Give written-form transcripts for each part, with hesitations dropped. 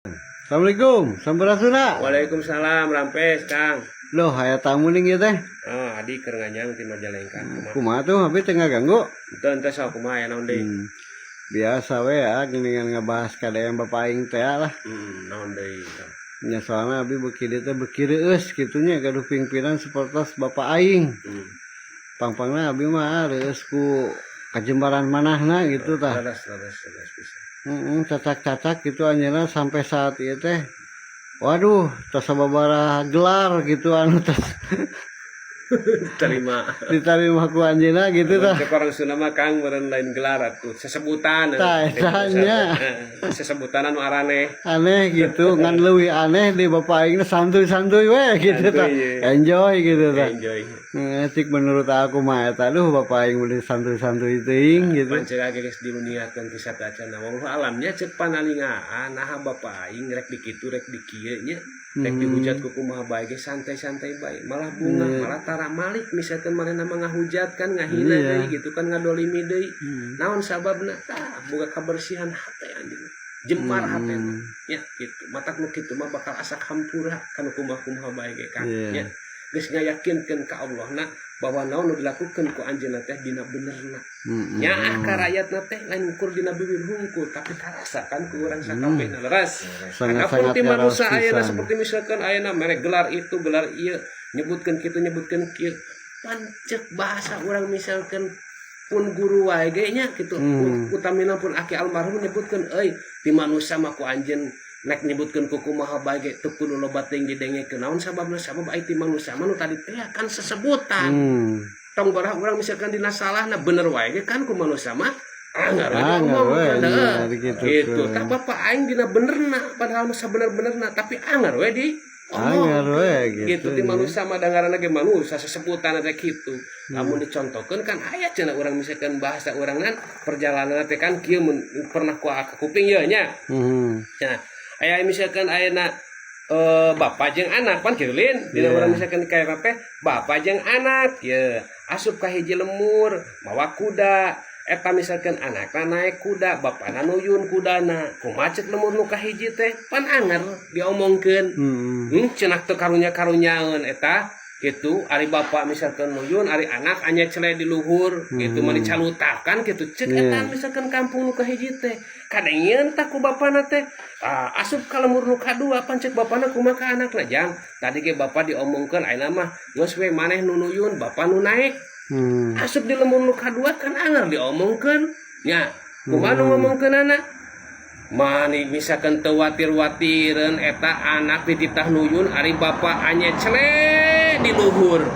Assalamualaikum, sampurasun. Waalaikumsalam, Rampes, Kang. Loh, aya tamu ning ieu teh. Oh, adi keur nganyang ti Majalengka. Kumaha tuh, habis teu ngaganggu? Teu sok kumaha aya naon deui? Biasa we ya, geuningan ngabahas kadayang Bapak aing teh lah. Naon deui? Nya soalna abi beuki dieu teh beuki reueus kitu nya gaduh pingpiran sapertos Bapak aing. Pangpangna abi mah reueus ku kajembaran manahna gitu tah. Laras bisa. Cacak-cacak gitu anjeunna sampai saat ieu teh. Waduh, tos sababaraha gelar gitu anu tos Terima. diterima ku anjeunna gitu tah. Cek orang Sunda mah Kang meureun lain gelar atuh, sesebutan. Tah etanya. Sesebutan anu araneh. Aneh gitu, ngan leuwih aneh di Bapak aing santuy-santuy we gitu tah. Santuy, ya. Enjoy gitu tah. Enjoy. Cik menurut aku mah eta duh Bapak aing meureun santuy-santuy teuing gitu. Pancega geus diluniakeun kisah tacana wallahu alamnya cek panalingaan nah Bapak aing rek di kitu rek di kieu nya. Rek dihujat ku kumaha bae ge santai-santai bae, malah bunga, malah tara malik misalkan manehna mah ngahujat kan ngahina deui gitu kan ngadolimi deui. Naon sababna? Tah boga kabersihan hate anjing. Jempar hatena. Ya gitu. Matak nu kitu mah bakal asa hampura kana kumaha bae ge kan. Ya. Geus ngayakinkeun ka Allahna bahwa naon nu dilakukeun ku anjeunna teh dina benerna. Nya ka rakyatna teh lain ukur dina bibir hungkul tapi karasakan ku urang sakabehna leres. Adapun ti manusia ayeuna seperti misalkan ayeuna merek gelar itu gelar ieu nyebutkeun kitu nyebutkeun kieu pancek bahasa urang misalkan pun guru wae ge nya kitu utamina pun aki almarhum nyebutkeun euy ti manusia mah ku anjeun nek nyebutkeun ku kumaha bae ge teu kudu loba teuing didengekeun naon sababna sabab ai ti manusia mah nu tadi teh kan sesebutan tong barah urang misalkan dina salahna bener wae ge kan ku manusia mah anggar we gitu tah Bapak aing dina benerna padahal mah sabener-benerna tapi anggar we di Anggar we gitu ti manusia mah dangaranna ge manusia sesebutan teh kitu lamun dicontohkeun kan aya cenah urang misalkan bahasa urangna perjalanan teh kan kieu pernah ku kuping ye nya cenah aya misalkan ayeuna bapak jeung anak pan kieu lin dina urang misalkan kaya teh bapak jeung anak ye asup ka hiji lemur mawa kuda eta misalkan anakna naik kuda bapana nuyun kudana kumaha ceuk lemur nu kahiji teh pan anger diomongkeun cenah teu karunya-karunyaeun eta gitu ari bapak misalkan nuyun ari anak anya cele di luhur gitu mah dicalutakan gitu ceuk eta misalkan kampung nu kahiji teh kadengieun tah ku bapana teh asup ka lemur nu kadua pan ceuk bapana kumaha ka anakna jang tadi ge bapak diomongkeun ayeuna mah geus we maneh nu nuyun bapak nu naik asup di lemur nu kadua kan anger diomongkeun nya kumaha nu ngomongkeunana mani misalkan teu watir-watireun eta anak dititah nuyun ari bapak anya cele di luhur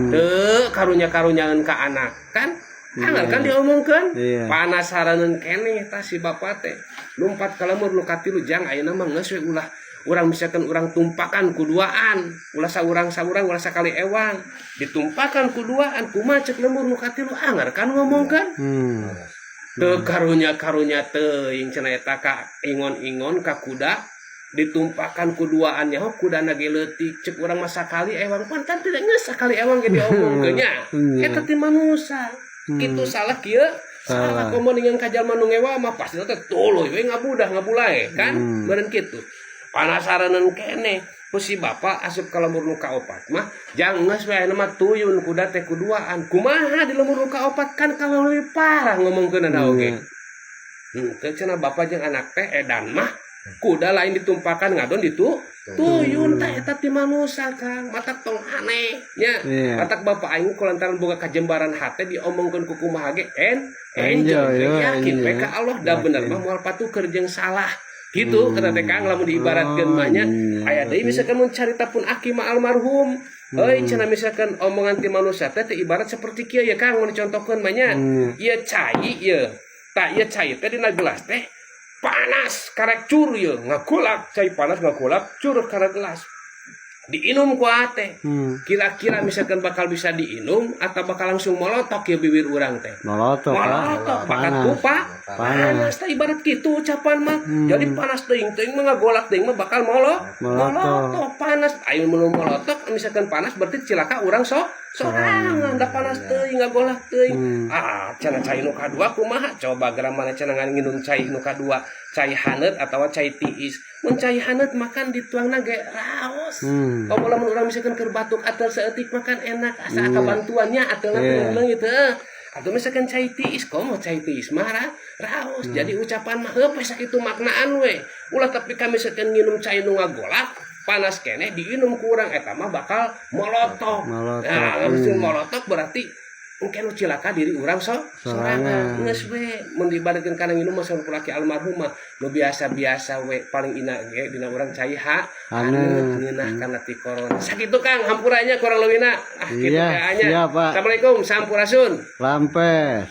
teu karunya-karunyaeun ka anak kan anger kan diomongkeun panasaraneun keneh tah si bapak teh lumpat ka lemur nu katilu jang ayeuna mah geus we ulah urang misalkan urang tumpakan kuduaan ulah saurang ulah sakali ewang ditumpakan kuduaan kumaha ceuk lemur nu katilu anger kan ngomongkeun teu karunya teuing cenah eta ka ingon-ingon ka kuda ditumpakan kuduaannya kudana ge leutik ceuk urang mah sakali ewang pan kan teu geus sakali ewang ge diomongkeun nya eta ti manusia kitu salah kieu salah komo dengan kajalma nu ngewa mah pasti teh tuluy we ngabudah ngabulae kan meureun kitu panasaraneun keneh si bapak asup ka lemur nu kaopat mah jang geus we ayeuna mah tuyun kuda teh kuduaan kumaha di lemur nu kaopat kan kalau leuwih parah ngomongkeunna oge teu cenah bapak jeung anak teh edan mah kuda lain ditumpakan ngadon ditu tuyun teh eta ti manusia Kang matak tong aneh nya matak bapak aing kulantaran boga kajembaran hate diomongkeun ku kumaha ge enjoy yakin we ka Allah da bener mah moal patuh jeung salah gitu kata teh Kang lamun diibaratkeun mah nya aya deui misalkan mun carita pun aki mah almarhum euy cenah misalkan omongan ti manusia teh ibarat seperti kieu ya Kang mun dicontohkeun mah nya ieu cai ieu tah ieu cai teh dina gelas teh panas karek cur ieu ngakulak cai panas ngakulak cur karek gelas diinum ku teh kira-kira misalkan bakal bisa diinum atau bakal langsung molotok ya bibir urang teh molotok bakat ku panas teh ibarat gitu ucapan mah. Jadi panas teuing mah ngagolak teuing mah bakal molotok panas. Ayo mun molotok misalkan panas berarti cilaka urang sorangan da panas teuing ngagolak teuing. Cenah cai nu kadua kumaha? Coba geura maneh cenah nginum cai nu kadua, cai haneut atawa cai tiis. Mun cai haneut makan dituangna ge raos. Kalau lamun urang misalkan keur batuk atel saeutik makan enak asa kabantuannya atelna leungit heuh. Atau misalkan cai tiis, komo cai tiis mah raos. Jadi ucapan mah heuh sakitu maknaan we. Ulah tapi kami misalkan nginum cai nu ngagolak panas keneh diinum ku urang eta mah bakal molotok. Nah, molotok berarti mungkin cilaka diri urang sorangan. Geus we mun dibarakeun kana nginum mah saur laki almarhum mah nu biasa-biasa we paling ina ge dina urang cai haneut ngeunah kana ti corona. Sakitu Kang hampurannya kurang leuwihna. Kitu nya. Assalamualaikum sampurasun. Lampes.